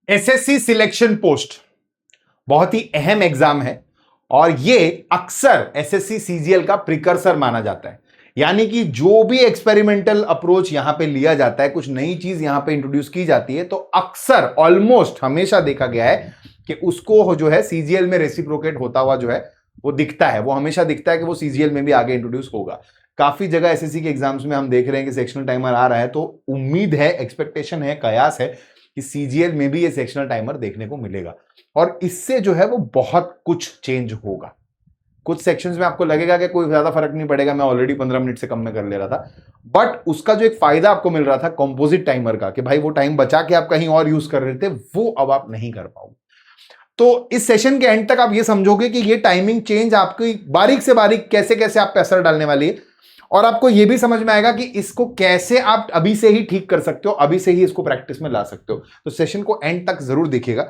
SSC selection post बहुत ही अहम exam है और ये अक्सर एसएससी सीजीएल का प्रिकर्सर माना जाता है। यानी कि जो भी एक्सपेरिमेंटल अप्रोच यहां पे लिया जाता है, कुछ नई चीज यहां पे इंट्रोड्यूस की जाती है, तो अक्सर ऑलमोस्ट हमेशा देखा गया है कि उसको जो है सीजीएल में रेसिप्रोकेट होता हुआ जो है वो दिखता है, वो हमेशा दिखता है कि वो सीजीएल में भी आगे इंट्रोड्यूस होगा। काफी जगह एसएससी के एग्जाम्स में हम देख रहे हैं कि सेक्शनल टाइमर आ रहा है, तो उम्मीद है, एक्सपेक्टेशन है, कयास है कि सीजीएल में भी ये सेक्शनल टाइमर देखने को मिलेगा और इससे जो है वो बहुत कुछ चेंज होगा। कुछ सेक्शंस में आपको लगेगा कि कोई ज्यादा फर्क नहीं पड़ेगा, मैं ऑलरेडी 15 मिनट से कम में कर ले रहा था, बट उसका जो एक फायदा आपको मिल रहा था कंपोजिट टाइमर का, कि भाई वो टाइम बचा के आप कहीं और यूज कर रहे थे, वो अब आप नहीं कर पाओगे। तो इस सेशन के एंड तक आप ये समझोगे कि ये टाइमिंग चेंज आपकी बारीक से बारीक कैसे कैसे आप पे असर डालने वाली है, और आपको यह भी समझ में आएगा कि इसको कैसे आप अभी से ही ठीक कर सकते हो, अभी से ही इसको प्रैक्टिस में ला सकते हो। तो सेशन को एंड तक जरूर देखिएगा।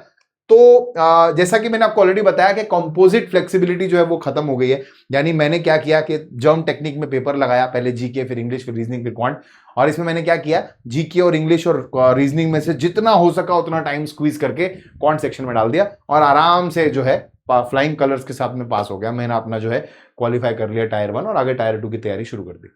तो जैसा कि मैंने आपको ऑलरेडी बताया कि कंपोजिट फ्लेक्सिबिलिटी जो है वो खत्म हो गई है। यानी मैंने क्या किया कि जर्म टेक्निक में पेपर लगाया, पहले जीके, फिर इंग्लिश, फिर रीजनिंग, फिर क्वांट, और इसमें मैंने क्या किया, जीके और इंग्लिश और रीजनिंग में से जितना हो सका उतना टाइम स्क्वीज करके क्वांट सेक्शन में डाल दिया और आराम से जो है फ्लाइंग कलर्स के साथ में पास हो गया। मैंने अपना जो है क्वालिफाई कर लिया टायर 1 और आगे टायर 2 की तैयारी शुरू कर दी।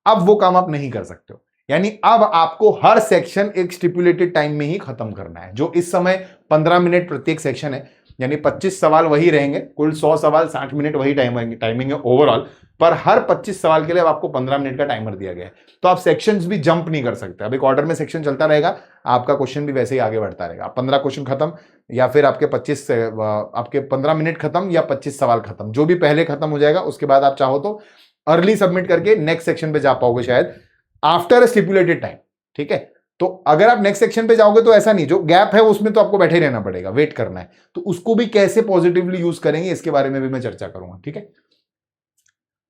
अब वो काम आप नहीं कर सकते हो, यानी अब आपको हर सेक्शन एक स्टिपुलेटेड टाइम में ही खत्म करना है। जो इस समय 15 मिनट प्रत्येक सेक्शन है, यानी 25 सवाल वही रहेंगे, कुल 100 सवाल 60 मिनट वही टाइमिंग है ओवरऑल, पर हर 25 सवाल के लिए अब आपको 15 मिनट का टाइमर दिया गया है। तो आप सेक्शंस भी जंप नहीं कर सकते। अब एक ऑर्डर में सेक्शन चलता रहेगा, आपका क्वेश्चन भी वैसे ही आगे बढ़ता रहेगा। 15 क्वेश्चन खत्म या फिर आपके 15 मिनट खत्म या 25 सवाल खत्म, जो भी पहले खत्म हो जाएगा उसके बाद आप चाहो तो अर्ली सबमिट करके नेक्स्ट सेक्शन पे जा पाओगे शायद आफ्टर अ स्टिपुलेटेड टाइम। ठीक है, तो अगर आप नेक्स्ट सेक्शन पे जाओगे तो ऐसा नहीं, जो गैप है उसमें तो आपको बैठे ही रहना पड़ेगा, वेट करना है। तो उसको भी कैसे पॉजिटिवली यूज करेंगे इसके बारे में भी मैं चर्चा करूंगा। ठीक है,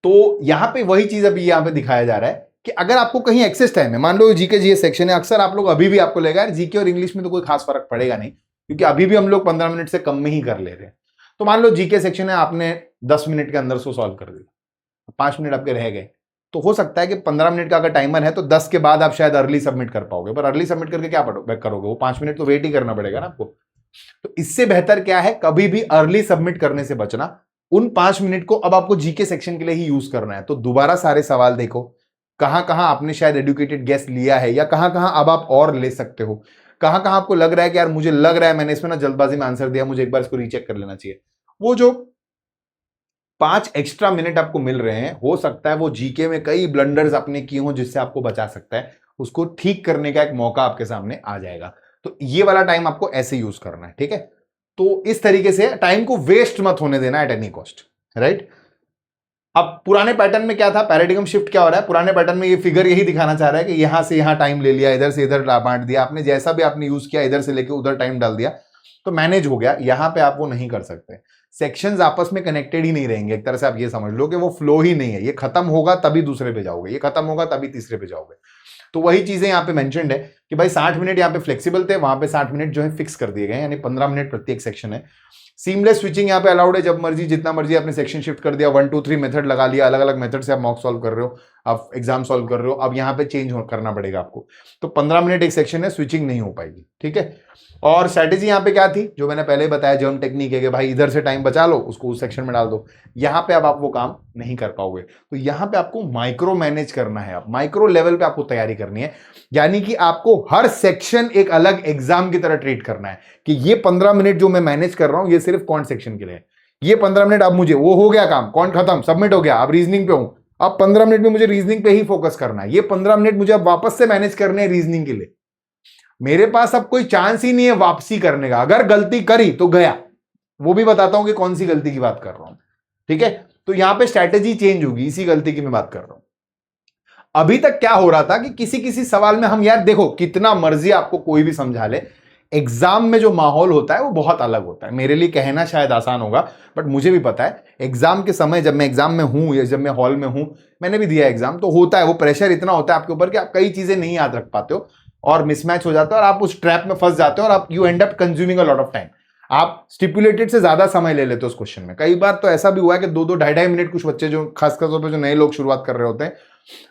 तो यहां पे वही चीज अभी यहां पे दिखाया जा रहा है कि अगर आपको कहीं एक्सेस टाइम है, मान लो जीके जीएस सेक्शन है, अक्सर आप लोग अभी भी आपको लगेगा जीके और इंग्लिश में तो कोई खास फर्क पड़ेगा नहीं, क्योंकि अभी भी हम लोग 15 मिनट से कम में ही कर ले रहे हैं। तो मान लो जीके सेक्शन है, आपने 10 मिनट के अंदर उसको सॉल्व कर दिया, 5 मिनट आपके रह गए, तो हो सकता है कि 15 मिनट का अगर टाइमर है तो 10 के बाद आप शायद अर्ली सबमिट कर पाओगे, पर अर्ली सबमिट करके क्या करोगे, वो 5 मिनट तो वेट ही करना पड़ेगा ना आपको। तो इससे बेहतर क्या है, कभी भी अर्ली सबमिट करने से बचना। उन 5 मिनट को अब आपको जीके सेक्शन के लिए ही यूज करना है। तो दोबारा सारे सवाल देखो, कहां कहां आपने शायद एडुकेटेड गेस लिया है या कहां कहां अब आप और ले सकते हो, कहां कहां आपको लग रहा है कि यार मुझे लग रहा है मैंने इसमें ना जल्दबाजी में आंसर दिया, मुझे एक बार इसको रीचेक कर लेना चाहिए। वो जो 5 एक्स्ट्रा मिनट आपको मिल रहे हैं, हो सकता है वो जीके में कई ब्लंडर्स आपने किए हों जिससे आपको बचा सकता है, उसको ठीक करने का एक मौका आपके सामने आ जाएगा। तो ये वाला टाइम आपको ऐसे यूज करना है। ठीक है, तो इस तरीके से टाइम को वेस्ट मत होने देना एट एनी कॉस्ट, राइट। अब पुराने पैटर्न में क्या था, पैराडिगम शिफ्ट क्या हो रहा है, पुराने पैटर्न में ये फिगर यही दिखाना चाह रहा है कि यहां से यहां टाइम ले लिया, इधर से इधर बांट दिया आपने, जैसा भी आपने यूज किया इधर से लेके उधर टाइम डाल दिया तो मैनेज हो गया। यहां पे आप वो नहीं कर सकते, सेक्शंस आपस में कनेक्टेड ही नहीं रहेंगे। एक तरह से आप ये समझ लो कि वो फ्लो ही नहीं है, ये खत्म होगा तभी दूसरे पे जाओगे, ये खत्म होगा तभी तीसरे पे जाओगे। तो वही चीजें यहां पे मेंशन्ड है कि भाई 60 मिनट यहां पे फ्लेक्सिबल थे, वहां पे 60 मिनट जो है फिक्स कर दिए गए, यानी 15 मिनट प्रत्येक सेक्शन है। सीमलेस स्विचिंग यहां पे अलाउड है, जब मर्जी जितना मर्जी आपने सेक्शन शिफ्ट कर दिया, 1 2 3 मेथड लगा लिया, अलग अलग मेथड से आप मॉक सॉल्व कर रहे हो, आप एग्जाम सॉल्व कर रहे हो। अब यहां पे चेंज करना पड़ेगा आपको, तो 15 मिनट एक सेक्शन है, स्विचिंग नहीं हो पाएगी। ठीक है, और स्ट्रेटेजी यहां पे क्या थी, जो मैंने पहले बताया, जर्म टेक्निक है कि भाई इधर से टाइम बचा लो, उसको उस सेक्शन में डाल दो। यहां पे अब आप वो काम नहीं कर पाओगे, तो यहां पे आपको माइक्रो मैनेज करना है, अब माइक्रो लेवल पे आपको तैयारी करनी है, यानी कि आपको हर सेक्शन एक अलग एग्जाम की तरह ट्रीट करना है कि ये 15 मिनट जो मैं मैनेज कर रहा हूं ये सिर्फ कौन सेक्शन के लिए है, ये 15 मिनट अब मुझे वो हो गया काम, कौन खत्म, सबमिट हो गया, अब रीजनिंग पे हूं, अब 15 मिनट में मुझे रीजनिंग पे ही फोकस करना है, ये 15 मिनट मुझे अब वापस से मैनेज करने हैं रीजनिंग के लिए। मेरे पास अब कोई चांस ही नहीं है वापसी करने का, अगर गलती करी तो गया। वो भी बताता हूं कि कौन सी गलती की बात कर रहा हूं। ठीक है, तो यहां पे स्ट्रैटेजी चेंज होगी, इसी गलती की मैं बात कर रहा हूं। अभी तक क्या हो रहा था कि किसी किसी सवाल में हम, यार देखो कितना मर्जी आपको कोई भी समझा ले, एग्जाम में जो माहौल होता है वो बहुत अलग होता है। मेरे लिए कहना शायद आसान होगा, बट मुझे भी पता है एग्जाम के समय, जब मैं एग्जाम में हूं या जब मैं हॉल में हूं, मैंने भी दिया एग्जाम, तो होता है वो प्रेशर इतना होता है आपके ऊपर कि आप कई चीजें नहीं याद रख पाते हो और मिसमैच हो जाता है और आप उस ट्रैप में फंस जाते हो और आप you and up consuming a lot of time. आप स्टिपुलेटेड से ज्यादा समय ले लेते हो उस क्वेश्चन में। कई बार तो ऐसा भी हुआ है कि 2 2 ढाई ढाई मिनट कुछ बच्चे, जो खासकर तौर पर जो नए लोग शुरुआत कर रहे होते हैं,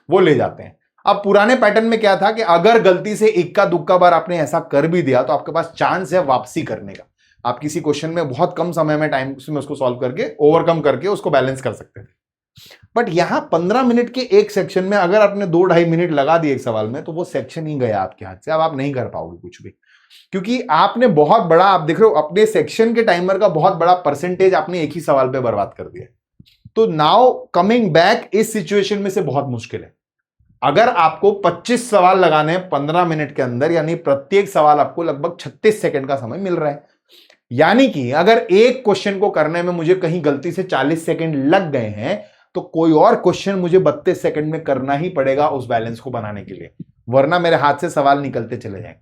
वो ले जाते हैं। अब पुराने पैटर्न में क्या था कि अगर गलती से इक्का दुक्का बार आपने ऐसा कर भी दिया तो आपके पास चांस है वापसी करने का। आप किसी क्वेश्चन में बहुत कम समय में टाइम में उसको सॉल्व करके ओवरकम करके उसको बैलेंस कर सकते थे। बट यहां 15 मिनट के एक सेक्शन में अगर आपने 2-2.5 मिनट लगा दिए एक सवाल में तो वो सेक्शन ही गया आपके हाथ से। अब आप नहीं कर पाओगे कुछ भी, क्योंकि आपने बहुत बड़ा, आप देख रहे हो अपने सेक्शन के टाइमर का बहुत बड़ा परसेंटेज आपने एक ही सवाल पे बर्बाद कर दिया। तो नाउ कमिंग बैक इस सिचुएशन में से बहुत मुश्किल है। अगर आपको 25 सवाल लगाने हैं 15 मिनट के अंदर, यानी प्रत्येक सवाल आपको लगभग 36 सेकंड का समय मिल रहा है, यानी कि अगर एक क्वेश्चन को करने में मुझे कहीं गलती से 40 सेकंड लग गए हैं तो कोई और क्वेश्चन मुझे 32 सेकंड में करना ही पड़ेगा उस बैलेंस को बनाने के लिए, वरना मेरे हाथ से सवाल निकलते चले जाएंगे।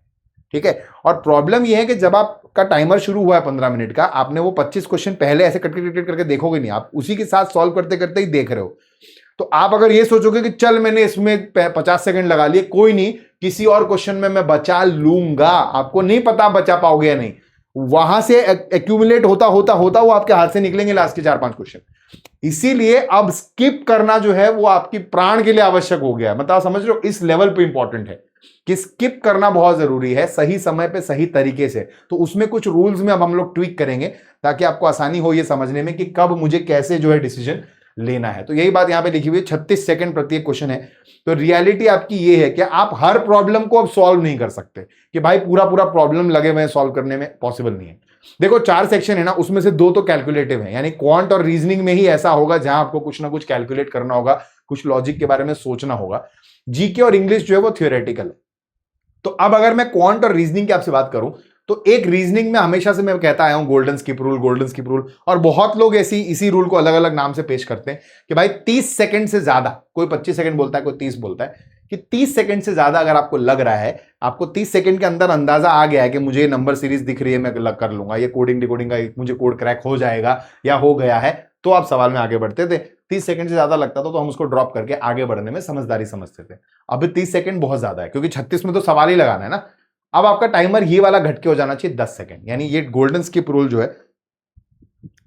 ठीक है, और प्रॉब्लम यह है कि जब आपका टाइमर शुरू हुआ है 15 मिनट का, आपने वो 25 क्वेश्चन पहले ऐसे कट करके देखोगे नहीं, आप उसी के साथ सॉल्व करते करते ही देख रहे हो। तो आप अगर ये सोचोगे कि चल मैंने इसमें 50 सेकंड लगा लिए, कोई नहीं, किसी और क्वेश्चन में मैं बचा लूंगा, आपको नहीं पता बचा पाओगे या नहीं, वहां से एक्यूमुलेट होता होता होता वो आपके हाथ से निकलेंगे लास्ट के 4-5 क्वेश्चन। इसीलिए अब स्किप करना जो है वो आपकी प्राण के लिए आवश्यक हो गया है। मतलब समझ रहे हो, इस लेवल पे इंपॉर्टेंट है कि स्किप करना बहुत जरूरी है, सही समय पे सही तरीके से। तो उसमें कुछ रूल्स में अब हम लोग ट्वीक करेंगे ताकि आपको आसानी हो ये समझने में कि कब मुझे कैसे जो है डिसीजन लेना है। तो यही बात यहां पे लिखी हुई है, 36 सेकंड प्रत्येक क्वेश्चन है। तो रियलिटी आपकी ये है कि आप हर प्रॉब्लम को अब सॉल्व नहीं कर सकते कि भाई पूरा पूरा प्रॉब्लम लगे हुए सॉल्व करने में, पॉसिबल नहीं है। देखो 4 सेक्शन है ना, उसमें से 2 तो कैलकुलेटिव है, यानी क्वांट और रीजनिंग में ही ऐसा होगा जहां आपको कुछ ना कुछ कैलकुलेट करना होगा, कुछ लॉजिक के बारे में सोचना होगा। जीके और इंग्लिश जो है वो थियोरेटिकल है। तो अब अगर मैं क्वांट और रीजनिंग की आपसे बात करूं तो एक रीजनिंग में हमेशा से मैं कहता आया हूं गोल्डन स्किप रूल, और बहुत लोग इसी रूल को अलग अलग नाम से पेश करते हैं कि भाई 30 सेकंड से ज्यादा, कोई 25 सेकंड बोलता है, कोई 30 बोलता है, कि 30 सेकंड से ज्यादा अगर आपको लग रहा है, आपको 30 सेकंड के अंदर अंदाजा आ गया है कि मुझे नंबर सीरीज दिख रही है, मैं लग कर लूंगा, ये कोडिंग डिकोडिंग का मुझे कोड क्रैक हो जाएगा या हो गया है, तो आप सवाल में आगे बढ़ते थे। 30 सेकंड से ज्यादा लगता था तो हम उसको ड्रॉप करके आगे बढ़ने में समझदारी समझते थे। अभी 30 सेकंड बहुत ज्यादा है, क्योंकि 36 में तो सवाल ही लगाना है ना। अब आपका टाइमर ये वाला घट के हो जाना चाहिए 10 सेकंड, यानी ये गोल्डन स्किप रूल जो है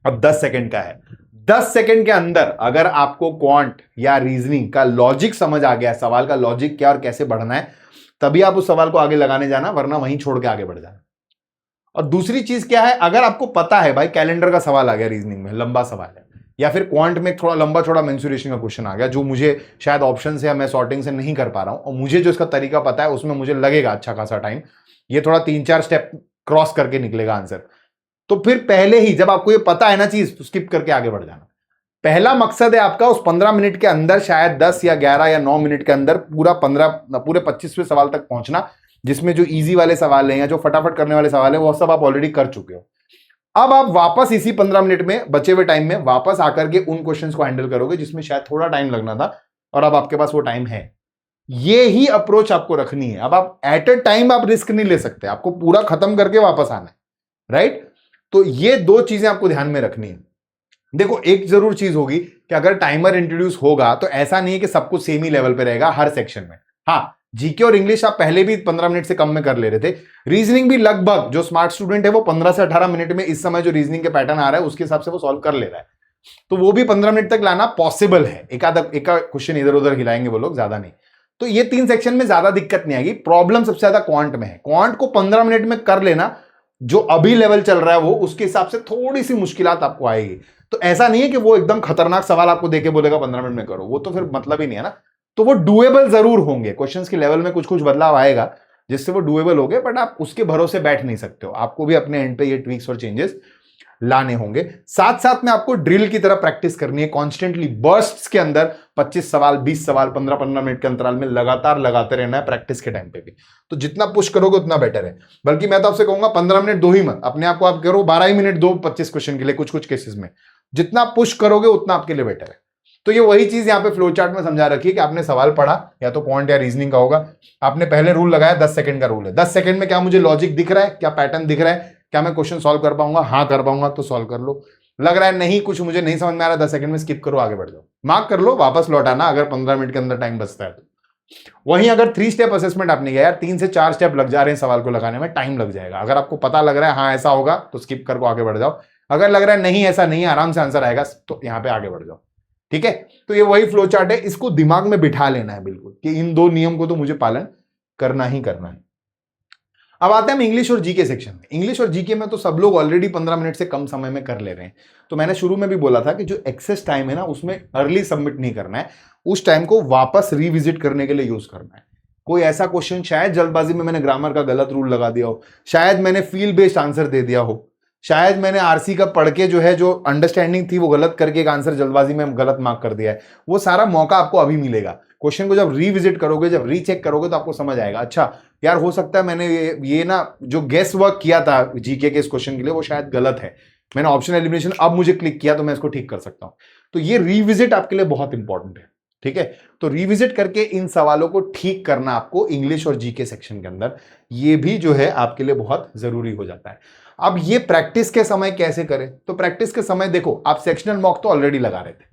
अब 10 सेकंड का है। 10 सेकंड के अंदर अगर आपको क्वांट या रीजनिंग का लॉजिक समझ आ गया, सवाल का लॉजिक क्या और कैसे बढ़ना है, तभी आप उस सवाल को आगे लगाने जाना, वरना वहीं छोड़ के आगे बढ़ जाना। और दूसरी चीज क्या है, अगर आपको पता है भाई कैलेंडर का सवाल आ गया रीजनिंग में, लंबा सवाल है, या फिर क्वांट में थोड़ा लंबा छोड़ा मेंसुरेशन का क्वेश्चन आ गया जो मुझे शायद ऑप्शन से या मैं सॉर्टिंग से नहीं कर पा रहा हूं, और मुझे जो इसका तरीका पता है उसमें मुझे लगेगा अच्छा खासा टाइम, ये थोड़ा 3-4 स्टेप क्रॉस करके निकलेगा आंसर, तो फिर पहले ही जब आपको ये पता है ना चीज, तो स्किप करके आगे बढ़ जाना। पहला मकसद है आपका उस 15 मिनट के अंदर शायद 10 या 11 या 9 मिनट के अंदर पूरे 25वें सवाल तक पहुंचना, जिसमें जो इजी वाले सवाल हैं या जो फटाफट करने वाले सवाल हैं वो सब आप ऑलरेडी कर चुके हो। अब आप वापस इसी 15 मिनट में, बचे हुए टाइम में वापस आकर के उन क्वेश्चंस को हैंडल करोगे जिसमें शायद थोड़ा टाइम लगना था, और अब आपके पास वो टाइम है। ये ही अप्रोच आपको रखनी है। अब आप एट अ टाइम आप रिस्क नहीं ले सकते, आपको पूरा खत्म करके वापस आना है, राइट। तो ये 2 चीजें आपको ध्यान में रखनी है। देखो एक जरूर चीज होगी कि अगर टाइमर इंट्रोड्यूस होगा तो ऐसा नहीं है कि सब कुछ सेम ही लेवल पे रहेगा हर सेक्शन में। हाँ, जीके और इंग्लिश आप पहले भी 15 मिनट से कम में कर ले रहे थे, रीजनिंग भी लगभग, जो स्मार्ट स्टूडेंट है वो 15 से 18 मिनट में इस समय जो रीजनिंग के पैटर्न आ रहा है उसके हिसाब से वो सॉल्व कर ले रहा है, तो वो भी 15 मिनट तक लाना पॉसिबल है। एक क्वेश्चन इधर उधर हिलाएंगे वो लोग, ज्यादा नहीं। तो ये 3 सेक्शन में ज्यादा दिक्कत नहीं आएगी। प्रॉब्लम सबसे ज्यादा क्वांट में है। क्वांट को 15 मिनट में कर लेना, जो अभी लेवल चल रहा है वो, उसके हिसाब से थोड़ी सी मुश्किलात आपको आएगी। तो ऐसा नहीं है कि वो एकदम खतरनाक सवाल आपको देके बोलेगा 15 मिनट में करो, वो तो फिर मतलब ही नहीं है ना। तो वो डुएबल जरूर होंगे, क्वेश्चंस के लेवल में कुछ कुछ बदलाव आएगा जिससे वो डुएबल होंगे, बट आप उसके भरोसे बैठ नहीं सकते हो, आपको भी अपने एंड पे ये ट्वीक्स और चेंजेस लाने होंगे। साथ साथ में आपको ड्रिल की तरह प्रैक्टिस करनी है कॉन्स्टेंटली, बर्स्ट्स के अंदर 25 सवाल 20 सवाल 15-15 मिनट के अंतराल में लगातार लगाते रहना है प्रैक्टिस के टाइम पे भी। तो जितना पुश करोगे उतना बेटर है। बल्कि मैं तो आपसे कहूंगा 15 मिनट दो ही मत, अपने आप को आप करो 12 ही मिनट दो 25 क्वेश्चन के लिए, कुछ कुछ केसेस में जितना पुश करोगे उतना आपके लिए बेटर है। तो ये वही चीज यहाँ पे फ्लो चार्ट में समझा रखी है कि आपने सवाल पढ़ा, या तो क्वांट या रीजनिंग का होगा, आपने पहले रूल लगाया 10 सेकंड का रूल है। 10 सेकंड में क्या मुझे लॉजिक दिख रहा है, क्या पैटर्न दिख रहा है, क्या मैं क्वेश्चन सॉल्व कर पाऊंगा, हाँ कर पाऊंगा तो सॉल्व कर लो। लग रहा है नहीं, कुछ मुझे नहीं समझ में आ रहा, 10 सेकंड में स्किप करो, आगे बढ़ जाओ, मार्क कर लो, वापस लौटाना अगर 15 मिनट के अंदर टाइम बचता है तो। वहीं अगर 3 स्टेप असेसमेंट आपने किया यार, 3 से 4 स्टेप लग जा रहे हैं सवाल को लगाने में, टाइम लग जाएगा। अगर आपको पता लग रहा है हाँ ऐसा होगा तो स्किप करके आगे बढ़ जाओ, अगर लग रहा है नहीं ऐसा नहीं, आराम से आंसर आएगा, तो यहां पे आगे बढ़ जाओ। ठीक है, तो ये वही फ्लो चार्ट है, इसको दिमाग में बिठा लेना है बिल्कुल कि इन दो नियम को तो मुझे पालन करना ही करना है। अब आते हैं हम इंग्लिश और जीके सेक्शन में। इंग्लिश और जीके में तो सब लोग ऑलरेडी 15 मिनट से कम समय में कर ले रहे हैं। तो मैंने शुरू में भी बोला था कि जो एक्सेस टाइम है ना, उसमें अर्ली सबमिट नहीं करना है, उस टाइम को वापस रिविजिट करने के लिए यूज करना है। कोई ऐसा क्वेश्चन शायद जल्दबाजी में मैंने ग्रामर का गलत रूल लगा दिया हो, शायद मैंने फील बेस्ड आंसर दे दिया हो, शायद मैंने आरसी का पढ़ के जो है जो अंडरस्टैंडिंग थी वो गलत करके एक आंसर जल्दबाजी में गलत मार्क कर दिया है। वो सारा मौका आपको अभी मिलेगा। क्वेश्चन को जब रिविजिट करोगे, जब रीचेक करोगे, तो आपको समझ आएगा अच्छा यार हो सकता है मैंने ये ना जो गेस वर्क किया था जीके के इस क्वेश्चन के लिए वो शायद गलत है, मैंने ऑप्शन एलिमिनेशन अब मुझे क्लिक किया तो मैं इसको ठीक कर सकता हूं। तो ये रिविजिट आपके लिए बहुत इंपॉर्टेंट है। ठीक है, तो रिविजिट करके इन सवालों को ठीक करना आपको इंग्लिश और जीके सेक्शन के अंदर, ये भी जो है आपके लिए बहुत जरूरी हो जाता है। अब ये प्रैक्टिस के समय कैसे करें? तो प्रैक्टिस के समय देखो, आप सेक्शनल मॉक तो ऑलरेडी लगा रहे थे,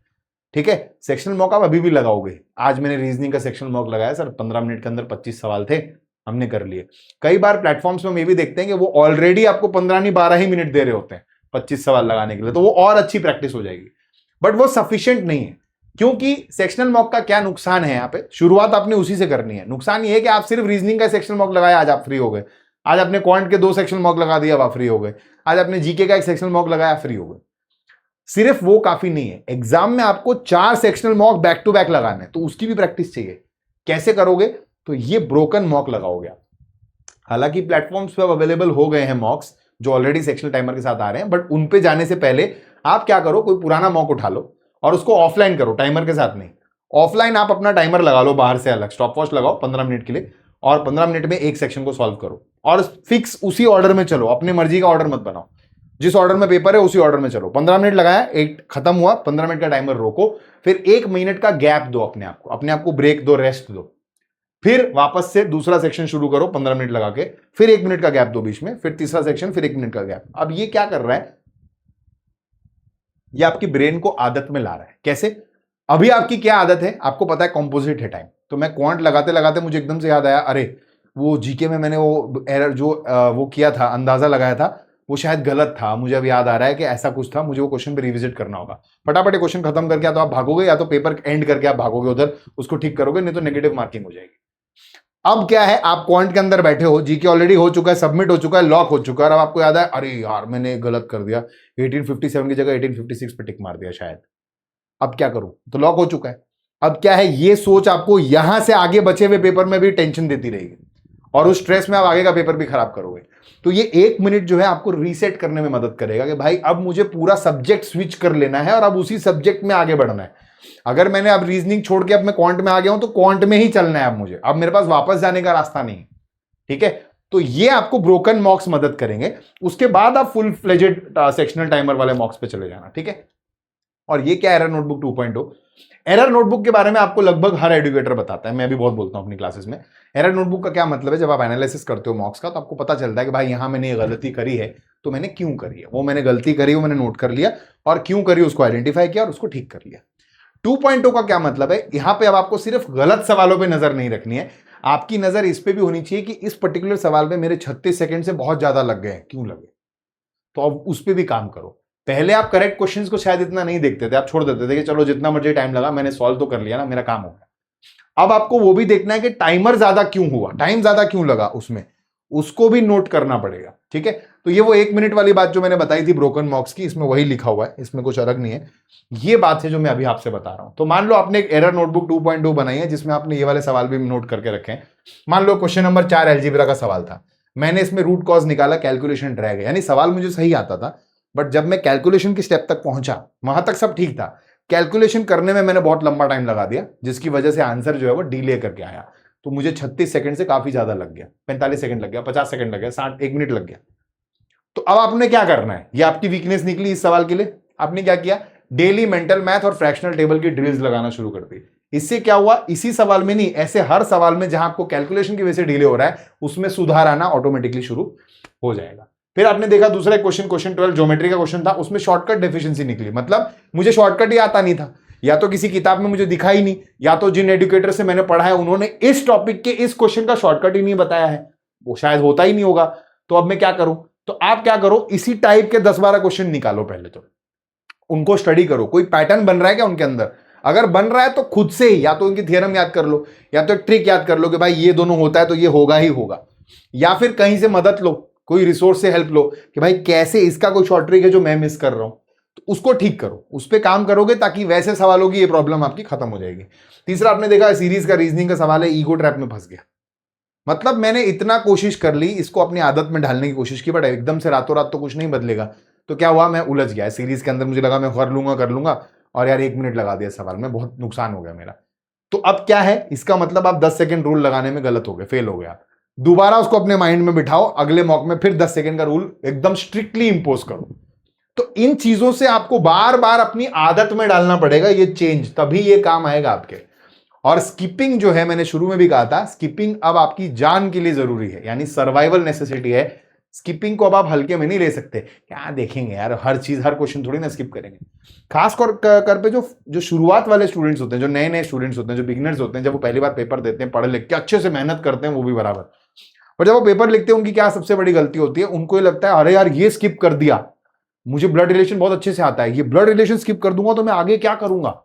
ठीक है, सेक्शनल मॉक आप अभी भी लगाओगे। आज मैंने रीजनिंग का सेक्शनल मॉक लगाया सर, 15 मिनट के अंदर 25 सवाल थे, हमने कर लिए। कई बार प्लेटफॉर्म्स में हम ये भी देखते हैं कि वो ऑलरेडी आपको 15 नहीं 12 ही मिनट दे रहे होते हैं 25 सवाल लगाने के लिए, तो वो और अच्छी प्रैक्टिस हो जाएगी, बट वो सफिशिएंट नहीं है। क्योंकि सेक्शनल मॉक का क्या नुकसान है? यहाँ पे शुरुआत आपने उसी से करनी है। नुकसान ये है कि आप सिर्फ रीजनिंग का सेक्शनल मॉक लगाया, आज आप फ्री हो गए। आज आपने क्वांट के 2 सेक्शनल मॉक लगा दिया, आप फ्री हो गए। आज आपने जीके का एक सेक्शनल मॉक लगाया, फ्री हो गए। सिर्फ वो काफी नहीं है, एग्जाम में आपको 4 sectional mock back to back लगाना है, तो उसकी भी प्रैक्टिस चाहिए। कैसे करोगे? तो ये ब्रोकन मॉक लगाओगे आप। हालांकि प्लेटफॉर्म्स पे अवेलेबल हो गए हैं मॉक्स जो ऑलरेडी सेक्शनल टाइमर के साथ आ रहे हैं, बट उन पे जाने से पहले आप क्या करो, कोई पुराना मॉक उठा लो और उसको ऑफलाइन करो, टाइमर के साथ नहीं। ऑफलाइन आप अपना टाइमर लगा लो बाहर से अलग, स्टॉप वॉच लगाओ 15 मिनट के लिए, और 15 मिनट में एक सेक्शन को सॉल्व करो और फिक्स उसी ऑर्डर में चलो, अपने मर्जी का ऑर्डर मत बनाओ। जिस ऑर्डर में पेपर है उसी ऑर्डर में चलो। 15 मिनट लगाया, एक खत्म हुआ, 15 मिनट का टाइमर रोको, फिर 1 मिनट का गैप दो अपने आप को ब्रेक दो, रेस्ट दो, फिर वापस से दूसरा सेक्शन शुरू करो 15 मिनट लगा के, फिर 1 मिनट का गैप दो बीच में, फिर तीसरा सेक्शन, फिर 1 मिनट का गैप। अब ये क्या कर रहा है? ये आपकी ब्रेन को आदत में ला रहा है। कैसे? अभी आपकी क्या आदत है? आपको पता है कॉम्पोजिट है टाइम, तो मैं क्वांट लगाते लगाते मुझे एकदम से याद आया, अरे वो जीके में मैंने वो एरर जो वो किया था, अंदाजा लगाया था, वो शायद गलत था, मुझे अब याद आ रहा है कि ऐसा कुछ था, मुझे वो क्वेश्चन पे रिविजिट करना होगा। फटाफट क्वेश्चन खत्म करके या तो आप भागोगे या तो पेपर एंड करके आप भागोगे उधर, उसको ठीक करोगे, नहीं तो नेगेटिव मार्किंग हो जाएगी। अब क्या है, आप क्वांट के अंदर बैठे हो, जीके ऑलरेडी हो चुका है, सबमिट हो चुका है, लॉक हो चुका है, और अब आपको याद है अरे यार मैंने गलत कर दिया, 1857 की जगह 1856 पे टिक मार दिया शायद, अब क्या करूं? तो लॉक हो चुका है। अब क्या है, ये सोच आपको यहां से आगे बचे हुए पेपर में भी टेंशन देती रहेगी, और उस स्ट्रेस में आप आगे का पेपर भी खराब करोगे। तो ये 1 मिनट जो है आपको रीसेट करने में मदद करेगा कि भाई अब मुझे पूरा सब्जेक्ट स्विच कर लेना है और अब उसी सब्जेक्ट में आगे बढ़ना है। अगर मैंने अब रीजनिंग छोड़ के अब मैं क्वांट में आ गया हूं, तो क्वांट में ही चलना है अब मुझे, अब मेरे पास वापस जाने का रास्ता नहीं। ठीक है, तो ये आपको ब्रोकन मॉक्स मदद करेंगे। उसके बाद आप फुल फ्लेजेड सेक्शनल टाइमर वाले मॉक्स पे चले जाना। ठीक है, और ये क्या एरर नोटबुक 2.0? एरर नोटबुक के बारे में आपको लगभग हर एजुकेटर बताता है, मैं भी बहुत बोलता हूं अपनी क्लासेस में। एरर नोटबुक का क्या मतलब है? जब आप एनालिसिस करते हो मॉक्स का, तो आपको पता चलता है कि भाई यहां मैंने ये गलती करी है, तो मैंने क्यों करी है, वो मैंने गलती करी, वो मैंने नोट कर लिया, और क्यों करी उसको आइडेंटिफाई किया और उसको ठीक कर लिया। 2.0 का क्या मतलब है? यहां पे अब आपको सिर्फ गलत सवालों पे नजर नहीं रखनी है, आपकी नजर इस पे भी होनी चाहिए कि इस पर्टिकुलर सवाल में मेरे 36 सेकंड से बहुत ज्यादा लग गए, क्यों लगे, तो अब उस पे भी काम करो। पहले आप करेक्ट क्वेश्चंस को शायद इतना नहीं देखते थे, आप छोड़ देते थे कि चलो जितना मर्जी टाइम लगा, मैंने सॉल्व तो कर लिया ना, मेरा काम हो गया। अब आपको वो भी देखना है कि टाइमर ज्यादा क्यों हुआ, टाइम ज्यादा क्यों लगा उसमें, उसको भी नोट करना पड़ेगा। ठीक है, तो ये वो 1 मिनट वाली बात जो मैंने बताई थी ब्रोकन मॉक्स की, इसमें वही लिखा हुआ है, इसमें कुछ अलग नहीं है। ये बात है जो मैं अभी आपसे बता रहा हूं। तो मान लो आपने एक एरर नोटबुक 2.2 बनाई है जिसमें आपने ये वाले सवाल भी नोट करके रखे हैं। मान लो क्वेश्चन नंबर 4 अलजेब्रा का सवाल था, मैंने इसमें रूट कॉज निकाला, कैलकुलेशन ड्रैग है, यानी सवाल मुझे सही आता था, बट जब मैं कैलकुलेशन की स्टेप तक पहुंचा, वहां तक सब ठीक था, कैलकुलेशन करने में मैंने बहुत लंबा टाइम लगा दिया, जिसकी वजह से आंसर जो है वो डिले करके आया, तो मुझे 36 सेकंड से काफी ज्यादा लग गया, 45 सेकंड लग गया, 50 सेकंड लग गया, 60 1 मिनट लग गया। तो अब आपने क्या करना है, ये आपकी वीकनेस निकली इस सवाल के लिए, आपने क्या किया, डेली मेंटल मैथ और फ्रैक्शनल टेबल की ड्रिल्स लगाना शुरू कर दी। इससे क्या हुआ, इसी सवाल में नहीं, ऐसे हर सवाल में जहां आपको कैलकुलेशन की वजह से डिले हो रहा है, उसमें सुधार आना ऑटोमेटिकली शुरू हो जाएगा। फिर आपने देखा दूसरा क्वेश्चन 12 ज्योमेट्री का क्वेश्चन था, उसमें शॉर्टकट डेफिशिएंसी निकली, मतलब मुझे शॉर्टकट ही आता नहीं था, या तो किसी किताब में मुझे दिखा ही नहीं, या तो जिन एजुकेटर से मैंने पढ़ा है उन्होंने इस टॉपिक के इस क्वेश्चन का शॉर्टकट ही नहीं बताया है, वो शायद होता ही नहीं होगा। तो अब मैं क्या करूं? तो आप क्या करो, इसी टाइप के 10-12 क्वेश्चन निकालो, पहले तो उनको स्टडी करो, कोई पैटर्न बन रहा है क्या उनके अंदर, अगर बन रहा है तो खुद से ही या तो उनकी थ्योरम याद कर लो, या तो एक ट्रिक याद कर लो कि भाई ये दोनों होता है तो ये होगा ही होगा, या फिर कहीं से मदद लो, कोई रिसोर्स से हेल्प लो कि भाई कैसे इसका कोई शॉर्ट ट्रिक है जो मैं मिस कर रहा हूं, तो उसको ठीक करो, उस पर काम करोगे ताकि वैसे सवालों की ये प्रॉब्लम आपकी खत्म हो जाएगी। तीसरा आपने देखा सीरीज का रीजनिंग का सवाल है, ईगो ट्रैप में फंस गया। मतलब मैंने इतना कोशिश कर ली, इसको अपनी आदत में ढालने की कोशिश की, बट एकदम से रातों रात तो कुछ नहीं बदलेगा। तो क्या हुआ, मैं उलझ गया सीरीज के अंदर, मुझे लगा मैं कर लूंगा और यार 1 मिनट लगा दिया सवाल में, बहुत नुकसान हो गया मेरा। तो अब क्या है, इसका मतलब आप 10 सेकंड रूल लगाने में गलत हो गए, फेल हो गया। दोबारा उसको अपने माइंड में बिठाओ, अगले मॉक में फिर 10 सेकंड का रूल एकदम स्ट्रिक्टली इंपोज करो। तो इन चीजों से आपको बार बार अपनी आदत में डालना पड़ेगा ये चेंज, तभी ये काम आएगा आपके। और स्किपिंग जो है, मैंने शुरू में भी कहा था, स्किपिंग अब आपकी जान के लिए जरूरी है, यानी सर्वाइवल नेसेसिटी है। स्किपिंग को अब आप हल्के में नहीं ले सकते, क्या देखेंगे यार, हर चीज हर क्वेश्चन थोड़ी ना स्किप करेंगे। खास कर पे जो शुरुआत वाले स्टूडेंट्स होते हैं, जो नए नए स्टूडेंट्स होते हैं, जो बिगिनर्स होते हैं, जब वो पहली बार पेपर देते हैं, पढ़ लिख के अच्छे से मेहनत करते हैं, वो भी बराबर, और जब वो पेपर लिखते हैं उनकी क्या सबसे बड़ी गलती होती है, उनको ये लगता है अरे यार ये स्किप कर दिया, मुझे ब्लड रिलेशन बहुत अच्छे से आता है, ये ब्लड रिलेशन स्किप कर दूंगा तो मैं आगे क्या करूंगा,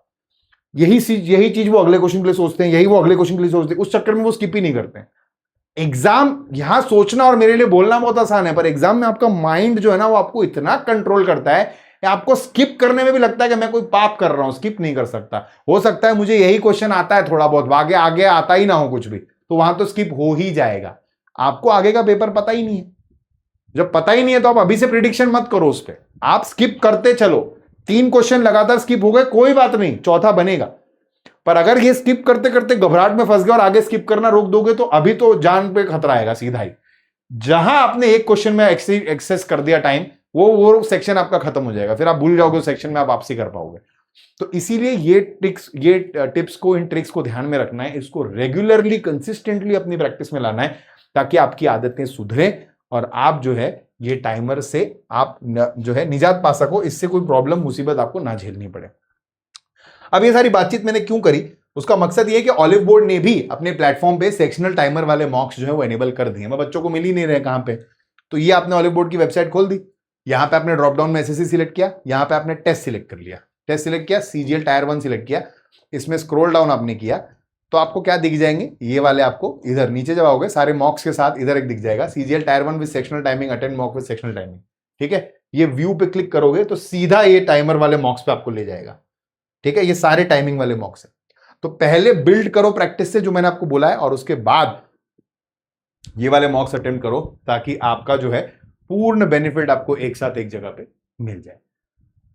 यही चीज वो अगले क्वेश्चन के लिए सोचते हैं, यही वो अगले क्वेश्चन के लिए सोचते हैं, उस चक्कर में वो स्किप ही नहीं करते हैं। एग्जाम यहां सोचना और मेरे लिए बोलना बहुत आसान है, पर एग्जाम में आपका माइंड जो है ना, वो आपको इतना कंट्रोल करता है, आपको स्किप करने में भी लगता है कि मैं कोई पाप कर रहा हूं, स्किप नहीं कर सकता। हो सकता है मुझे यही क्वेश्चन आता है थोड़ा बहुत, आगे आगे आता ही ना हो कुछ भी, तो वहां तो स्किप हो ही जाएगा। आपको आगे का पेपर पता ही नहीं है, जब पता ही नहीं है तो आप अभी से प्रिडिक्शन मत करो उस पर, आप स्किप करते चलो। 3 क्वेश्चन लगातार स्किप हो गए, कोई बात नहीं, चौथा बनेगा। पर अगर ये स्किप करते करते घबराहट में फंस गए और आगे स्किप करना रोक दोगे, तो अभी तो जान पे खतरा आएगा सीधा ही। जहां आपने एक क्वेश्चन में एक्सेस कर दिया टाइम, वो सेक्शन आपका खत्म हो जाएगा, फिर आप भूल जाओगे उस सेक्शन में आप वापसी कर पाओगे। तो इसीलिए ये टिप्स को, इन ट्रिक्स को ध्यान में रखना है, इसको रेगुलरली कंसिस्टेंटली अपनी प्रैक्टिस में लाना है, ताकि आपकी आदतें सुधरे और आप जो है ये टाइमर से आप जो है निजात पा सको, इससे कोई प्रॉब्लम मुसीबत आपको ना झेलनी पड़े। अब ये सारी बातचीत मैंने क्यों करी, उसका मकसद ये कि ऑलिव बोर्ड ने भी अपने प्लेटफॉर्म पे सेक्शनल टाइमर वाले मॉक्स जो है वो एनेबल कर दिए। मैं बच्चों को मिल ही नहीं रहे कहां पे, तो ये आपने ऑलिव बोर्ड की वेबसाइट खोल दी, यहां पे आपने ड्रॉप डाउन में एसएससी सिलेक्ट किया, यहां पे आपने टेस्ट सिलेक्ट कर लिया, टेस्ट सिलेक्ट किया, सीजीएल टायर 1 सिलेक्ट किया, इसमें स्क्रॉल डाउन आपने किया तो आपको क्या दिख जाएंगे, ये वाले आपको इधर नीचे जब आओगे सारे मॉक्स के साथ इधर एक दिख जाएगा, CGL tyre 1 with sectional timing, attend mock with sectional timing. ठीक है, ये व्यू पे क्लिक करोगे तो सीधा ये टाइमर वाले मॉक्स पे आपको ले जाएगा। ठीक है, ये सारे टाइमिंग वाले मॉक्स है। तो पहले बिल्ड करो प्रैक्टिस से, जो मैंने आपको बोला है, और उसके बाद ये वाले मॉक्स अटेम्प्ट करो, ताकि आपका जो है पूर्ण बेनिफिट आपको एक साथ एक जगह पे मिल जाए।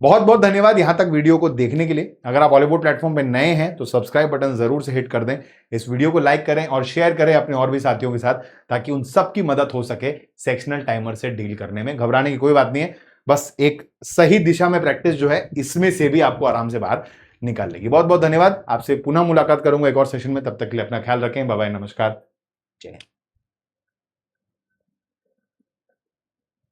बहुत बहुत धन्यवाद यहां तक वीडियो को देखने के लिए। अगर आप ऑलिव बोर्ड प्लेटफॉर्म पे नए हैं तो सब्सक्राइब बटन जरूर से हिट कर दें, इस वीडियो को लाइक करें और शेयर करें अपने और भी साथियों के साथ, ताकि उन सब की मदद हो सके सेक्शनल टाइमर से डील करने में। घबराने की कोई बात नहीं है, बस एक सही दिशा में प्रैक्टिस जो है, इसमें से भी आपको आराम से बाहर निकाल लेगी। बहुत बहुत धन्यवाद, आपसे पुनः मुलाकात करूंगा एक और सेशन में, तब तक के लिए अपना ख्याल रखें, बाय बाय, नमस्कार, जय हिंद।